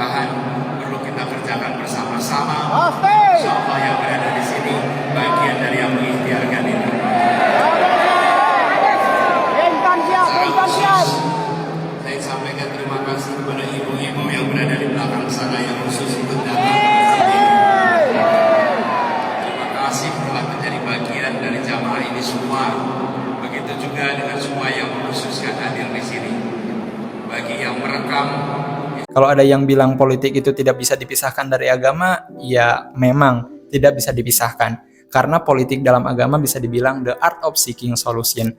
perubahan perlu kita kerjakan bersama-sama. Oke. Siapa yang berada di sini bagian dari yang mengikhtiarkan ini. Bintang siap. Saya sampaikan terima kasih kepada ibu-ibu yang berada di belakang sana yang khusus ikut datang pada saat ini. Terima kasih telah menjadi bagian dari jamaah ini semua. Begitu juga dengan semua yang mengkhususkan hadir di sini. Bagi yang merekam. Kalau ada yang bilang politik itu tidak bisa dipisahkan dari agama, ya memang tidak bisa dipisahkan. Karena politik dalam agama bisa dibilang the art of seeking solution.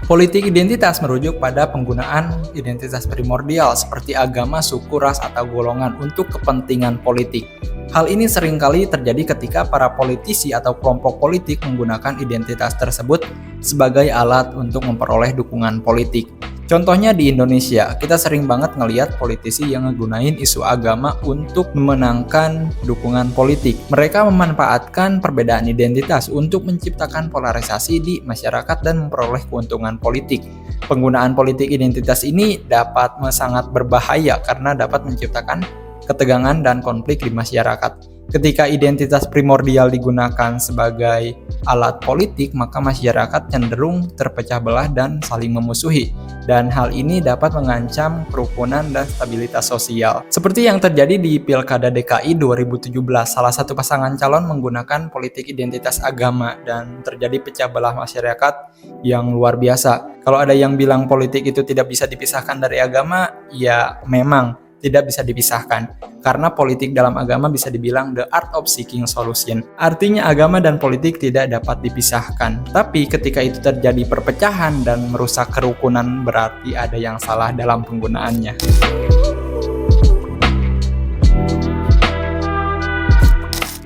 Politik identitas merujuk pada penggunaan identitas primordial seperti agama, suku, ras, atau golongan untuk kepentingan politik. Hal ini seringkali terjadi ketika para politisi atau kelompok politik menggunakan identitas tersebut sebagai alat untuk memperoleh dukungan politik. Contohnya di Indonesia, kita sering banget ngelihat politisi yang ngegunain isu agama untuk memenangkan dukungan politik. Mereka memanfaatkan perbedaan identitas untuk menciptakan polarisasi di masyarakat dan memperoleh keuntungan politik. Penggunaan politik identitas ini dapat sangat berbahaya karena dapat menciptakan ketegangan dan konflik di masyarakat. Ketika identitas primordial digunakan sebagai alat politik, maka masyarakat cenderung terpecah belah dan saling memusuhi. Dan hal ini dapat mengancam kerukunan dan stabilitas sosial. Seperti yang terjadi di Pilkada DKI 2017, salah satu pasangan calon menggunakan politik identitas agama dan terjadi pecah belah masyarakat yang luar biasa. Kalau ada yang bilang politik itu tidak bisa dipisahkan dari agama, ya memang tidak bisa dipisahkan, karena politik dalam agama bisa dibilang the art of seeking solution. Artinya agama dan politik tidak dapat dipisahkan. Tapi ketika itu terjadi perpecahan dan merusak kerukunan, berarti ada yang salah dalam penggunaannya.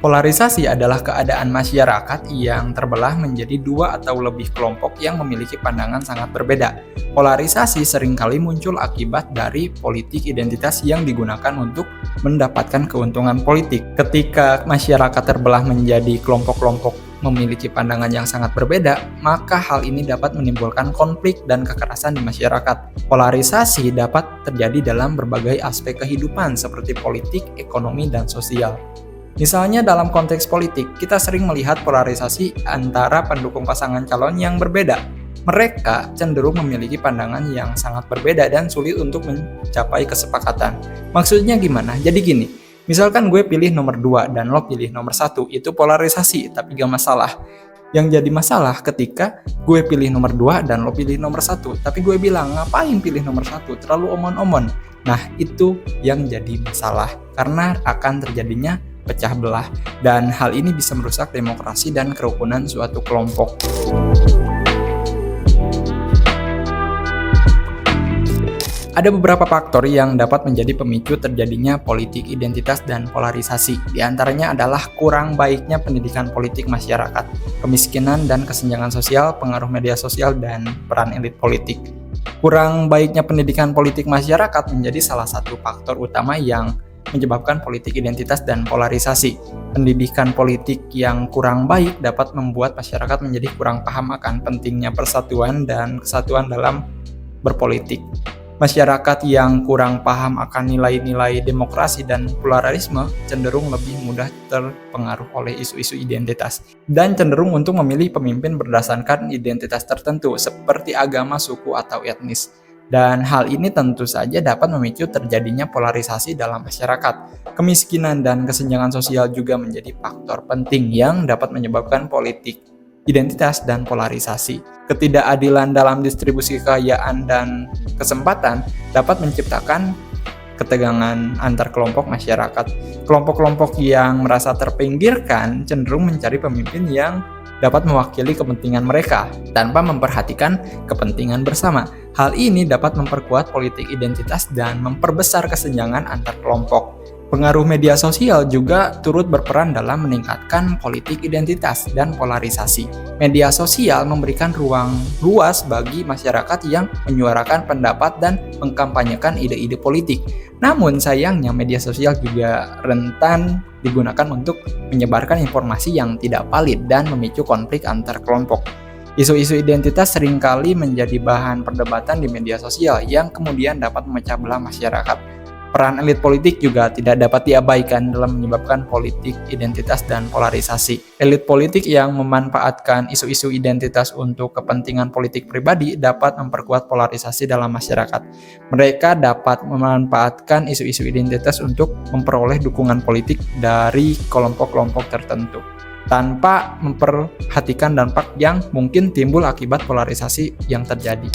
Polarisasi adalah keadaan masyarakat yang terbelah menjadi dua atau lebih kelompok yang memiliki pandangan sangat berbeda. Polarisasi seringkali muncul akibat dari politik identitas yang digunakan untuk mendapatkan keuntungan politik. Ketika masyarakat terbelah menjadi kelompok-kelompok memiliki pandangan yang sangat berbeda, maka hal ini dapat menimbulkan konflik dan kekerasan di masyarakat. Polarisasi dapat terjadi dalam berbagai aspek kehidupan seperti politik, ekonomi, dan sosial. Misalnya dalam konteks politik, kita sering melihat polarisasi antara pendukung pasangan calon yang berbeda. Mereka cenderung memiliki pandangan yang sangat berbeda dan sulit untuk mencapai kesepakatan. Maksudnya gimana? Jadi gini, misalkan gue pilih nomor 2 dan lo pilih nomor 1, itu polarisasi, tapi gak masalah. Yang jadi masalah ketika gue pilih nomor 2 dan lo pilih nomor 1, tapi gue bilang, ngapain pilih nomor 1? Terlalu omon-omon. Nah, itu yang jadi masalah, karena akan terjadinya pecah belah, dan hal ini bisa merusak demokrasi dan kerukunan suatu kelompok. Ada beberapa faktor yang dapat menjadi pemicu terjadinya politik identitas dan polarisasi. Di antaranya adalah kurang baiknya pendidikan politik masyarakat, kemiskinan dan kesenjangan sosial, pengaruh media sosial, dan peran elit politik. Kurang baiknya pendidikan politik masyarakat menjadi salah satu faktor utama yang menyebabkan politik identitas dan polarisasi. Pendidikan politik yang kurang baik dapat membuat masyarakat menjadi kurang paham akan pentingnya persatuan dan kesatuan dalam berpolitik. Masyarakat yang kurang paham akan nilai-nilai demokrasi dan pluralisme cenderung lebih mudah terpengaruh oleh isu-isu identitas dan cenderung untuk memilih pemimpin berdasarkan identitas tertentu seperti agama, suku, atau etnis. Dan hal ini tentu saja dapat memicu terjadinya polarisasi dalam masyarakat. Kemiskinan dan kesenjangan sosial juga menjadi faktor penting yang dapat menyebabkan politik identitas dan polarisasi. Ketidakadilan dalam distribusi kekayaan dan kesempatan dapat menciptakan ketegangan antar kelompok masyarakat. Kelompok-kelompok yang merasa terpinggirkan cenderung mencari pemimpin yang dapat mewakili kepentingan mereka tanpa memperhatikan kepentingan bersama. Hal ini dapat memperkuat politik identitas dan memperbesar kesenjangan antar kelompok. Pengaruh media sosial juga turut berperan dalam meningkatkan politik identitas dan polarisasi. Media sosial memberikan ruang luas bagi masyarakat yang menyuarakan pendapat dan mengkampanyekan ide-ide politik. Namun sayangnya media sosial juga rentan digunakan untuk menyebarkan informasi yang tidak valid dan memicu konflik antar kelompok. Isu-isu identitas seringkali menjadi bahan perdebatan di media sosial yang kemudian dapat memecah belah masyarakat. Peran elit politik juga tidak dapat diabaikan dalam menyebabkan politik identitas dan polarisasi. Elit politik yang memanfaatkan isu-isu identitas untuk kepentingan politik pribadi dapat memperkuat polarisasi dalam masyarakat. Mereka dapat memanfaatkan isu-isu identitas untuk memperoleh dukungan politik dari kelompok-kelompok tertentu, tanpa memperhatikan dampak yang mungkin timbul akibat polarisasi yang terjadi.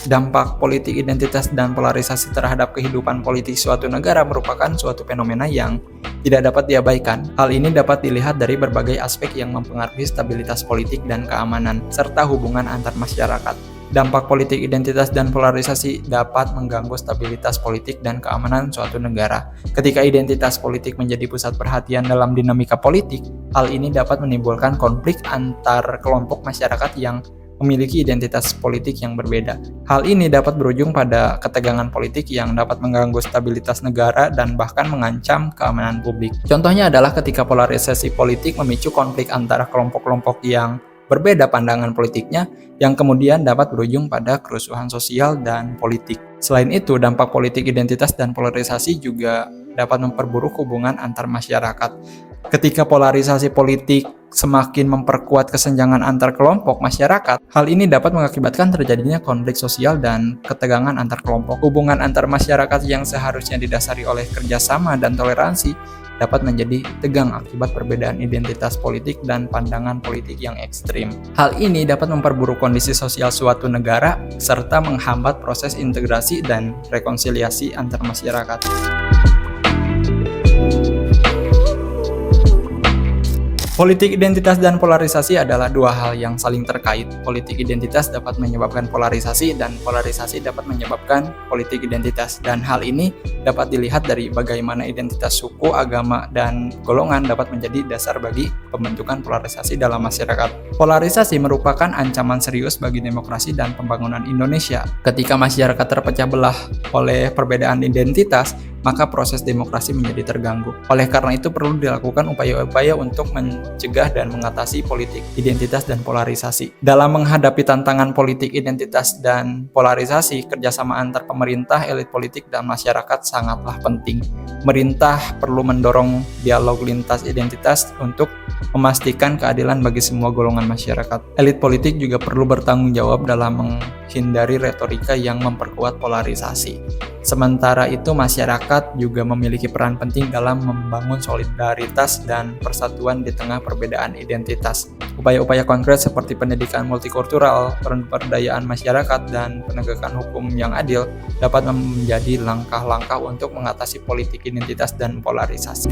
Dampak politik identitas dan polarisasi terhadap kehidupan politik suatu negara merupakan suatu fenomena yang tidak dapat diabaikan. Hal ini dapat dilihat dari berbagai aspek yang mempengaruhi stabilitas politik dan keamanan, serta hubungan antar masyarakat. Dampak politik identitas dan polarisasi dapat mengganggu stabilitas politik dan keamanan suatu negara. Ketika identitas politik menjadi pusat perhatian dalam dinamika politik, hal ini dapat menimbulkan konflik antar kelompok masyarakat yang memiliki identitas politik yang berbeda. Hal ini dapat berujung pada ketegangan politik yang dapat mengganggu stabilitas negara dan bahkan mengancam keamanan publik. Contohnya adalah ketika polarisasi politik memicu konflik antara kelompok-kelompok yang berbeda pandangan politiknya, yang kemudian dapat berujung pada kerusuhan sosial dan politik. Selain itu, dampak politik identitas dan polarisasi juga dapat memperburuk hubungan antar masyarakat. Ketika polarisasi politik semakin memperkuat kesenjangan antar kelompok masyarakat, hal ini dapat mengakibatkan terjadinya konflik sosial dan ketegangan antar kelompok. Hubungan antar masyarakat yang seharusnya didasari oleh kerjasama dan toleransi dapat menjadi tegang akibat perbedaan identitas politik dan pandangan politik yang ekstrim. Hal ini dapat memperburuk kondisi sosial suatu negara serta menghambat proses integrasi dan rekonsiliasi antar masyarakat. Politik identitas dan polarisasi adalah dua hal yang saling terkait. Politik identitas dapat menyebabkan polarisasi dan polarisasi dapat menyebabkan politik identitas. Dan hal ini dapat dilihat dari bagaimana identitas suku, agama, dan golongan dapat menjadi dasar bagi pembentukan polarisasi dalam masyarakat. Polarisasi merupakan ancaman serius bagi demokrasi dan pembangunan Indonesia. Ketika masyarakat terpecah belah oleh perbedaan identitas, maka proses demokrasi menjadi terganggu. Oleh karena itu perlu dilakukan upaya-upaya untuk mencegah dan mengatasi politik identitas dan polarisasi. Dalam menghadapi tantangan politik identitas dan polarisasi, kerjasama antar pemerintah, elit politik, dan masyarakat sangatlah penting. Pemerintah perlu mendorong dialog lintas identitas untuk memastikan keadilan bagi semua golongan masyarakat. Elit politik juga perlu bertanggung jawab dalam menghindari retorika yang memperkuat polarisasi. Sementara itu, masyarakat juga memiliki peran penting dalam membangun solidaritas dan persatuan di tengah perbedaan identitas. Upaya-upaya konkret seperti pendidikan multikultural, pemberdayaan masyarakat, dan penegakan hukum yang adil dapat menjadi langkah-langkah untuk mengatasi politik identitas dan polarisasi.